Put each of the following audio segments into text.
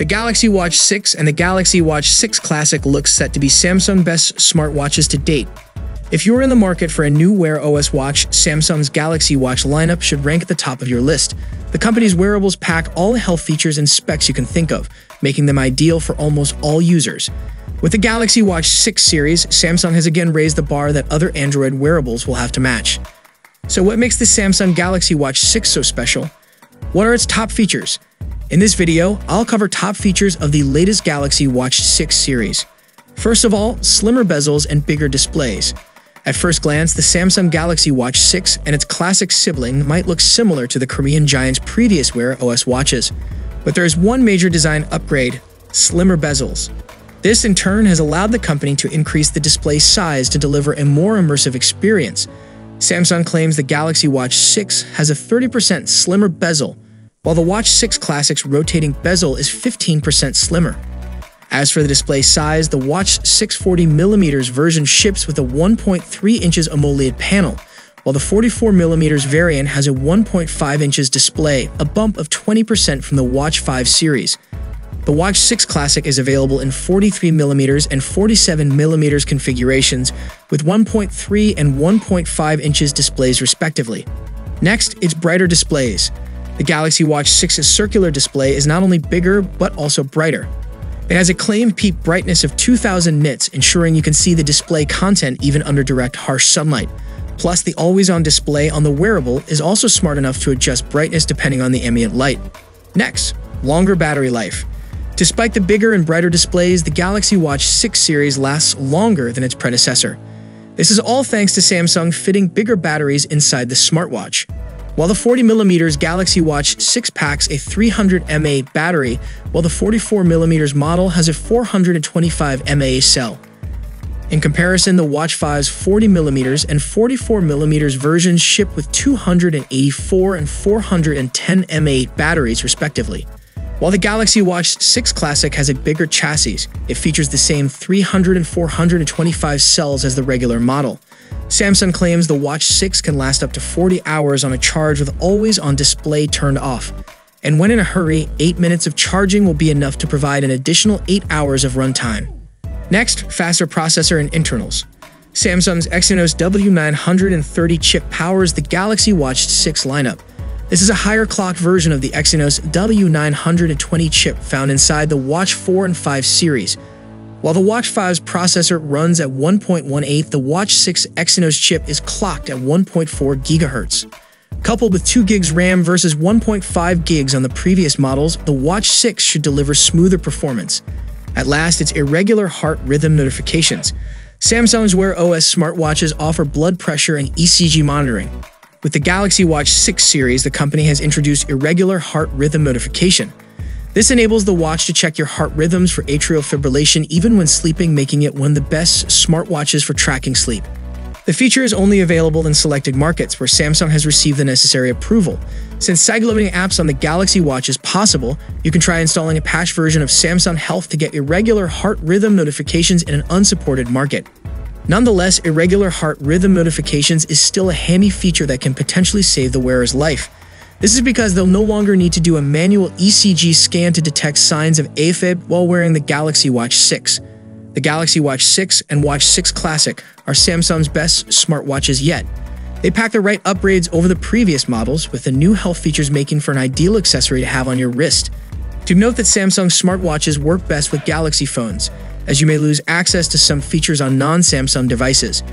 The Galaxy Watch 6 and the Galaxy Watch 6 Classic look set to be Samsung's best smartwatches to date. If you're in the market for a new Wear OS watch, Samsung's Galaxy Watch lineup should rank at the top of your list. The company's wearables pack all the health features and specs you can think of, making them ideal for almost all users. With the Galaxy Watch 6 series, Samsung has again raised the bar that other Android wearables will have to match. So what makes the Samsung Galaxy Watch 6 so special? What are its top features? In this video, I'll cover top features of the latest Galaxy Watch 6 series. First of all, slimmer bezels and bigger displays. At first glance, the Samsung Galaxy Watch 6 and its classic sibling might look similar to the Korean giant's previous Wear OS watches. But there is one major design upgrade: slimmer bezels. This in turn has allowed the company to increase the display size to deliver a more immersive experience. Samsung claims the Galaxy Watch 6 has a 30% slimmer bezel, while the Watch 6 Classic's rotating bezel is 15% slimmer. As for the display size, the Watch 6 40mm version ships with a 1.3 inches AMOLED panel, while the 44mm variant has a 1.5 inches display, a bump of 20% from the Watch 5 series. The Watch 6 Classic is available in 43mm and 47mm configurations, with 1.3 and 1.5 inches displays respectively. Next, its brighter displays. The Galaxy Watch 6's circular display is not only bigger, but also brighter. It has a claimed peak brightness of 2000 nits, ensuring you can see the display content even under direct harsh sunlight. Plus, the always-on display on the wearable is also smart enough to adjust brightness depending on the ambient light. Next, longer battery life. Despite the bigger and brighter displays, the Galaxy Watch 6 series lasts longer than its predecessor. This is all thanks to Samsung fitting bigger batteries inside the smartwatch. While the 40mm Galaxy Watch 6 packs a 300 mAh battery, while the 44mm model has a 425 mAh cell. In comparison, the Watch 5's 40mm and 44mm versions ship with 284 and 410 mAh batteries respectively. While the Galaxy Watch 6 Classic has a bigger chassis, it features the same 300 and 425 cells as the regular model. Samsung claims the Watch 6 can last up to 40 hours on a charge with always-on display turned off. And when in a hurry, 8 minutes of charging will be enough to provide an additional 8 hours of runtime. Next, faster processor and internals. Samsung's Exynos W930 chip powers the Galaxy Watch 6 lineup. This is a higher clock version of the Exynos W920 chip found inside the Watch 4 and 5 series. While the Watch 5's processor runs at 1.18, the Watch 6 Exynos chip is clocked at 1.4 GHz. Coupled with 2 GB RAM versus 1.5 GB on the previous models, the Watch 6 should deliver smoother performance. At last, its irregular heart rhythm notifications. Samsung's Wear OS smartwatches offer blood pressure and ECG monitoring. With the Galaxy Watch 6 series, the company has introduced irregular heart rhythm notification. This enables the watch to check your heart rhythms for atrial fibrillation even when sleeping, making it one of the best smartwatches for tracking sleep. The feature is only available in selected markets where Samsung has received the necessary approval. Since sideloading apps on the Galaxy Watch is possible, you can try installing a patch version of Samsung Health to get irregular heart rhythm notifications in an unsupported market. Nonetheless, irregular heart rhythm notifications is still a handy feature that can potentially save the wearer's life. This is because they'll no longer need to do a manual ECG scan to detect signs of AFib while wearing the Galaxy Watch 6. The Galaxy Watch 6 and Watch 6 Classic are Samsung's best smartwatches yet. They pack the right upgrades over the previous models, with the new health features making for an ideal accessory to have on your wrist. Do note that Samsung smartwatches work best with Galaxy phones, as you may lose access to some features on non-Samsung devices.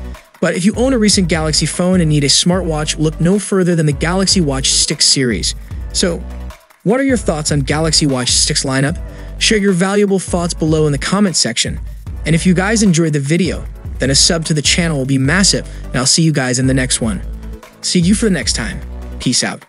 But if you own a recent Galaxy phone and need a smartwatch, look no further than the Galaxy Watch 6 series. So, what are your thoughts on Galaxy Watch 6 lineup? Share your valuable thoughts below in the comments section. And if you guys enjoyed the video, then a sub to the channel will be massive, and I'll see you guys in the next one. See you for the next time. Peace out.